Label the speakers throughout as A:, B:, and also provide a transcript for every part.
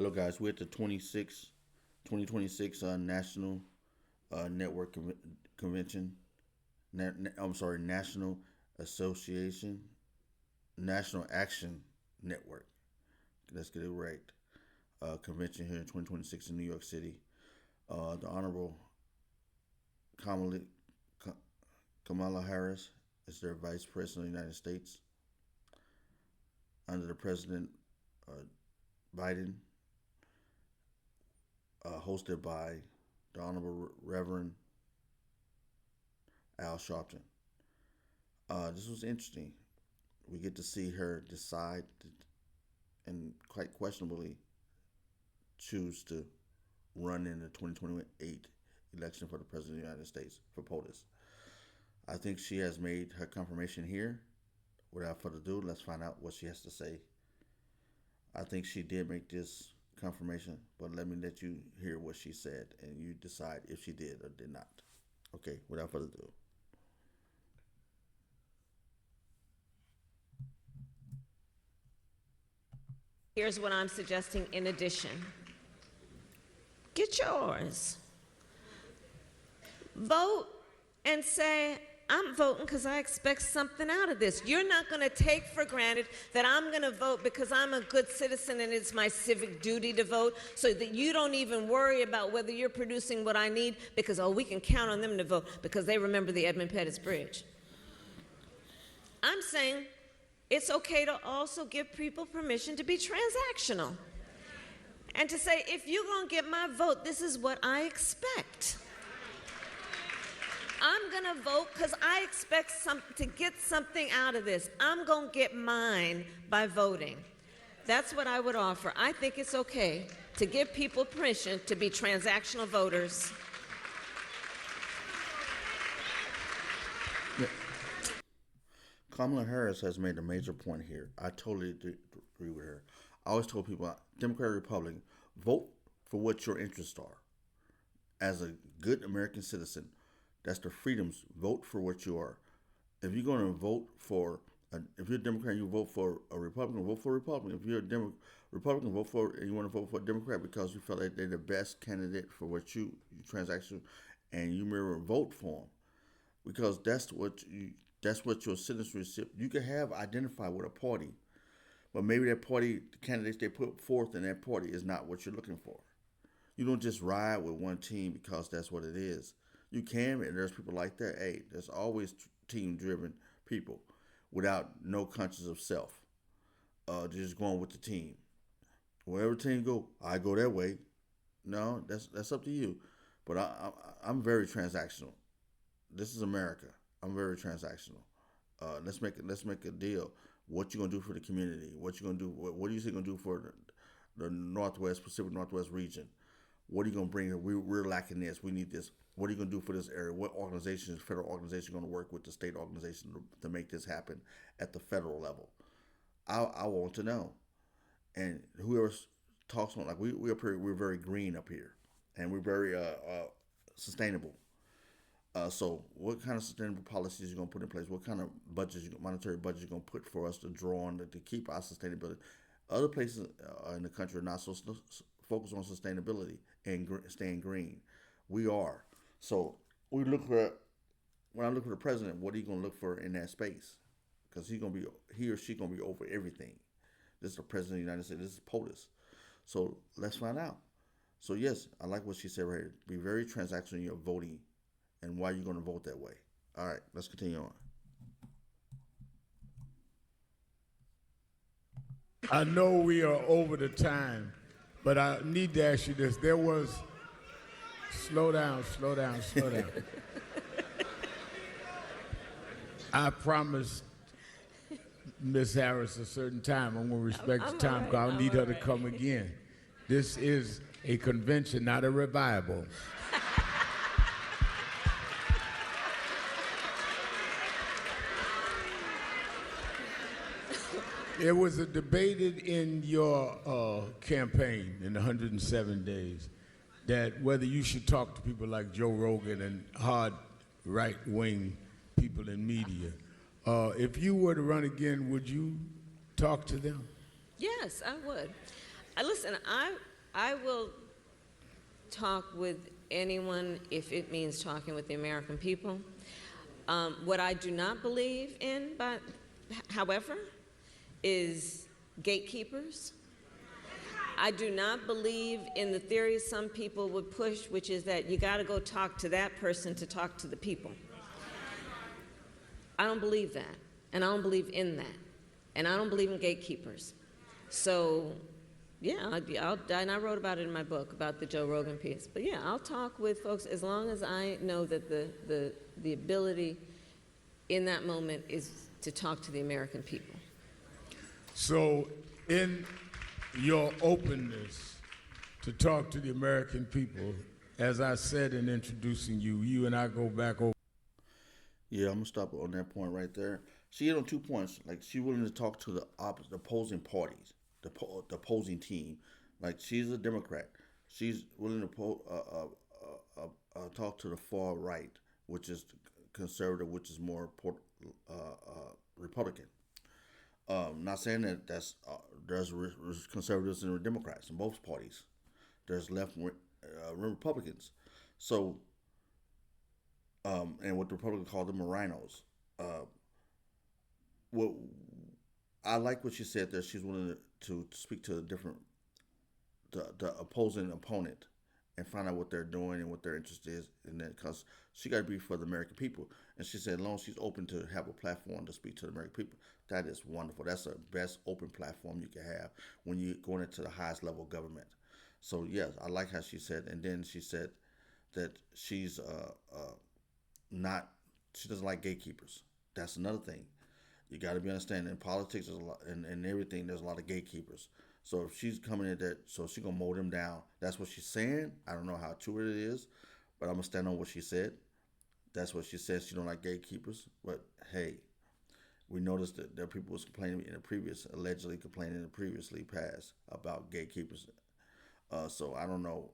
A: Hello, guys. We're at the 2026 National Network Convention. I'm sorry, National Association, National Action Network. Let's get it right. Convention here in 2026 in New York City. The Honorable Kamala, Kamala Harris is their Vice President of the United States. Under the President uh, Biden, hosted by the Honorable Reverend Al Sharpton. This was interesting. We get to see her decide and quite questionably choose to run in the 2028 election for the President of the United States for POTUS. I think she has made her confirmation here. Without further ado, let's find out what she has to say. I think she did make this confirmation, but let you hear what she said and you decide if she did or did not. Okay, without further ado.
B: Here's what I'm suggesting in addition. Get yours. Vote and say, I'm voting because I expect something out of this. You're not going to take for granted that I'm going to vote because I'm a good citizen and it's my civic duty to vote, so that you don't even worry about whether you're producing what I need because, oh, we can count on them to vote because they remember the Edmund Pettus Bridge. I'm saying it's okay to also give people permission to be transactional and to say, if you're going to get my vote, this is what I expect. I'm going to vote because I expect to get something out of this. I'm going to get mine by voting. That's what I would offer. I think it's okay to give people permission to be transactional voters.
A: Kamala Harris has made a major point here. I totally agree with her. I always told people, Democrat or Republican, vote for what your interests are. As a good American citizen, that's the freedoms. Vote for what you are. If you're going to vote for, if you're a Democrat, you vote for a Republican, vote for a Republican. If you're a Republican, vote for, and you want to vote for a Democrat because you feel like they're the best candidate for what you transaction, and you mirror vote for them, because that's what your citizenship. You can have identify with a party, but maybe that party, the candidates they put forth in that party is not what you're looking for. You don't just ride with one team because that's what it is. You can, and there's people like that. Hey, there's always team-driven people without no conscience of self. Just going with the team. Wherever team go, I go that way. No, that's up to you. But I'm very transactional. This is America. I'm very transactional. Let's make a deal. What you gonna do for the community? What you gonna do? What do you think gonna do for the Northwest, Pacific Northwest region? What are you gonna bring? We're lacking this. We need this. What are you going to do for this area? What organizations, federal organization, going to work with the state organization to make this happen at the federal level? I want to know. And whoever talks on, like we're very green up here, and we're very sustainable. So what kind of sustainable policies are you going to put in place? What kind of monetary budgets you going to put for us to draw on to keep our sustainability? Other places in the country are not so focused on sustainability and staying green. We are. So when I look for the president, what are you going to look for in that space? Because he or she going to be over everything. This is the president of the United States. This is POTUS. So let's find out. So yes, I like what she said right here. Be very transactional in your voting and why you're going to vote that way. All right, let's continue on.
C: I know we are over the time, but I need to ask you this. There was Slow down. I promised Miss Harris a certain time. I'm going to respect the time because I need her to come again. This is a convention, not a revival. It was debated in your campaign in 107 days that whether you should talk to people like Joe Rogan and hard right-wing people in media. If you were to run again, would you talk to them?
B: Yes, I would. Listen, I will talk with anyone if it means talking with the American people. What I do not believe in, but however, is gatekeepers. I do not believe in the theory some people would push, which is that you got to go talk to that person to talk to the people. I don't believe that, and I don't believe in that, and I don't believe in gatekeepers. So, yeah, and I wrote about it in my book about the Joe Rogan piece. But yeah, I'll talk with folks as long as I know that the ability in that moment is to talk to the American people.
C: So, in your openness to talk to the American people, as I said in introducing you, you and I go back over.
A: Yeah, I'm gonna stop on that point right there. She hit on 2 points. Like she's willing to talk to the opposing parties, the opposing team. Like she's a Democrat. She's willing to talk to the far right, which is conservative, which is more Republican. Not saying that there's conservatives and Democrats in both parties. There's left Republicans. So, and what the Republicans call the Morinos. What I like what she said there. She's willing to speak to the opposing opponent and find out what they're doing and what their interest is in that, because she got to be for the American people. And she said, as long as she's open to have a platform to speak to the American people, that is wonderful. That's the best open platform you can have when you're going into the highest level of government. So yes, I like how she said. And then she said that she's not. She doesn't like gatekeepers. That's another thing. You got to be understanding in politics, there's a lot, and everything. There's a lot of gatekeepers. So if she's coming in that, so she's gonna mow them down. That's what she's saying. I don't know how true it is, but I'm gonna stand on what she said. That's what she said. She don't like gatekeepers. But hey, we noticed that there are people was complaining allegedly complaining in the previously passed about gatekeepers. So I don't know.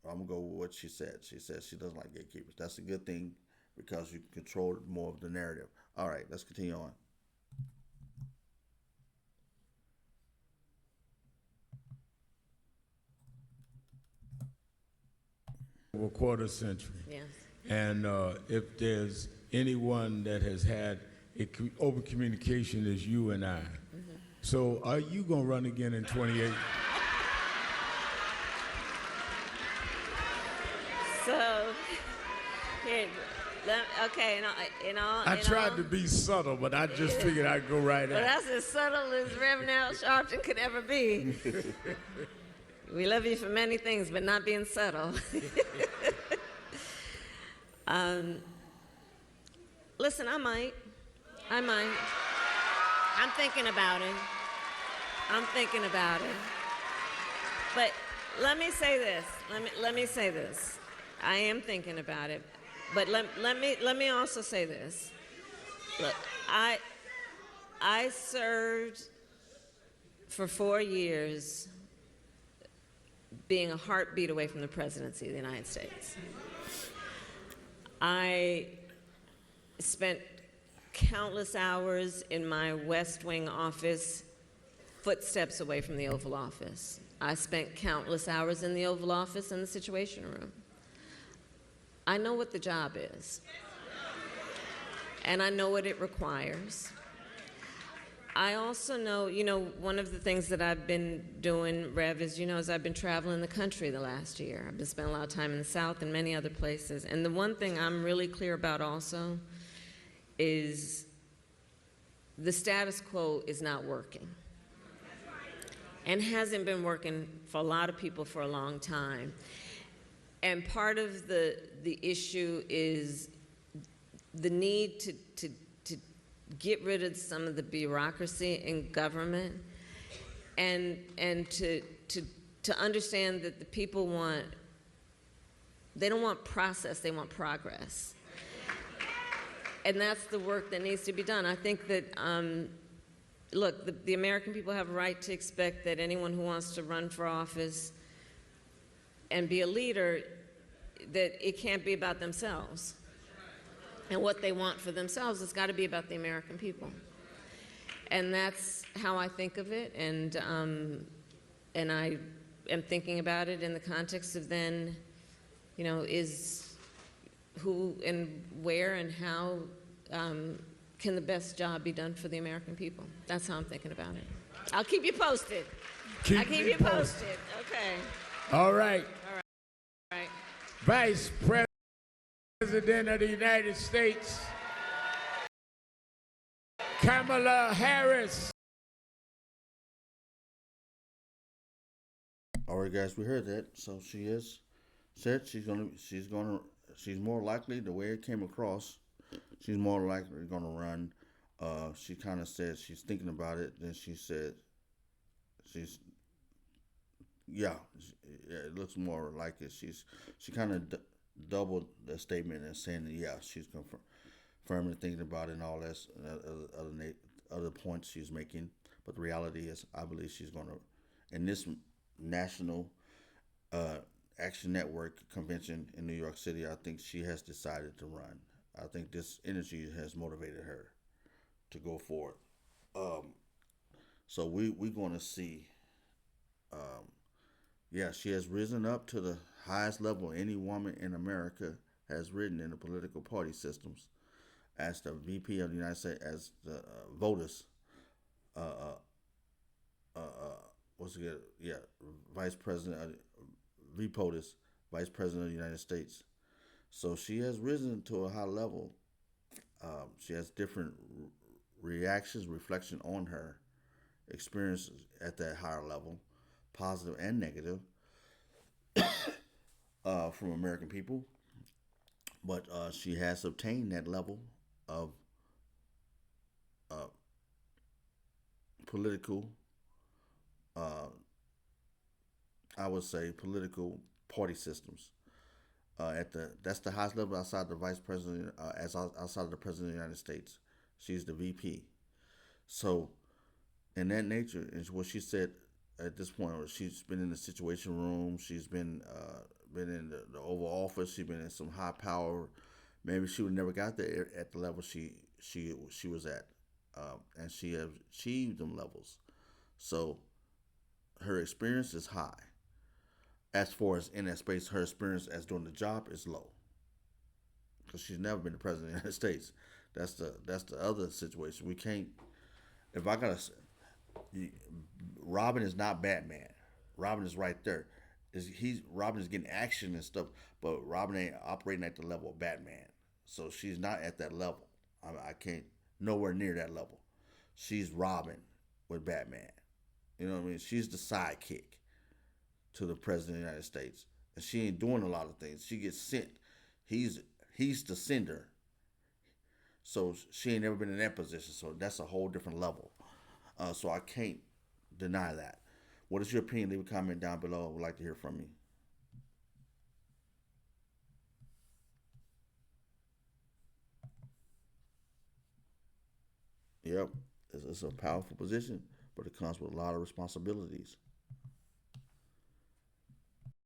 A: I'm gonna go with what she said. She said she doesn't like gatekeepers. That's a good thing because you control more of the narrative. All right, let's continue on.
C: Over a quarter century.
B: Yes.
C: And if there's anyone that has had open communication, is you and I. Mm-hmm. So are you going to run again in 28?
B: So, here, okay,
C: I tried to be subtle, but I just figured I'd go right
B: well,
C: at it.
B: that's as subtle as Reverend Al Sharpton could ever be. We love you for many things, but not being subtle. Listen, I might. I'm thinking about it. But let me say this. I am thinking about it. But let me also say this. Look, I served for 4 years being a heartbeat away from the presidency of the United States. I spent countless hours in my West Wing office, footsteps away from the Oval Office. I spent countless hours in the Oval Office in the Situation Room. I know what the job is, and I know what it requires. I also know, one of the things that I've been doing, Rev, is I've been traveling the country the last year. I've been spending a lot of time in the South and many other places. And the one thing I'm really clear about also is the status quo is not working. And hasn't been working for a lot of people for a long time. And part of the issue is the need to get rid of some of the bureaucracy in government, and to understand that the people they don't want process, they want progress. And that's the work that needs to be done. I think that, look, the American people have a right to expect that anyone who wants to run for office and be a leader, that it can't be about themselves. And what they want for themselves has got to be about the American people. And that's how I think of it. And I am thinking about it in the context of then, is who and where and how can the best job be done for the American people. That's how I'm thinking about it. I'll keep you posted. I'll keep you posted. Okay.
C: All right.
B: All right.
C: Vice President of the United States, Kamala Harris.
A: All right, guys, we heard that. So she said she's more likely, the way it came across, she's more likely gonna run. She kind of said she's thinking about it. Then she said it looks more like it. She kind of doubled the statement and saying that she's confirming thinking about it and all that other points she's making. But the reality is, I believe she's gonna, in this National Action Network convention in New York City, I think she has decided to run. I think this energy has motivated her to go forward. So we're going to see. She has risen up to the highest level any woman in America has risen in the political party systems as the VP of the United States, as the POTUS, Vice President of POTUS, Vice President of the United States. So she has risen to a high level. She has different reactions, reflection on her experiences at that higher level, positive and negative, from American people. But she has obtained that level of political, I would say, political party systems. That's the highest level outside the vice president, outside of the president of the United States. She's the VP. So, in that nature, is what she said at this point. She's been in the Situation Room. She's been in the Oval Office. She's been in some high power. Maybe she would never got there at the level she was at, and she has achieved them levels. So, her experience is high. As far as in that space, her experience as doing the job is low, because she's never been the president of the United States. That's the other situation. We can't. If I gotta, Robin is not Batman. Robin is right there. Robin is getting action and stuff, but Robin ain't operating at the level of Batman. So she's not at that level. I can't nowhere near that level. She's Robin with Batman. You know what I mean? She's the sidekick to the president of the United States, and she ain't doing a lot of things. She gets sent. He's the sender. So she ain't never been in that position. So that's a whole different level. So I can't deny that. What is your opinion? Leave a comment down below. I would like to hear from you. Yep, it's a powerful position, but it comes with a lot of responsibilities.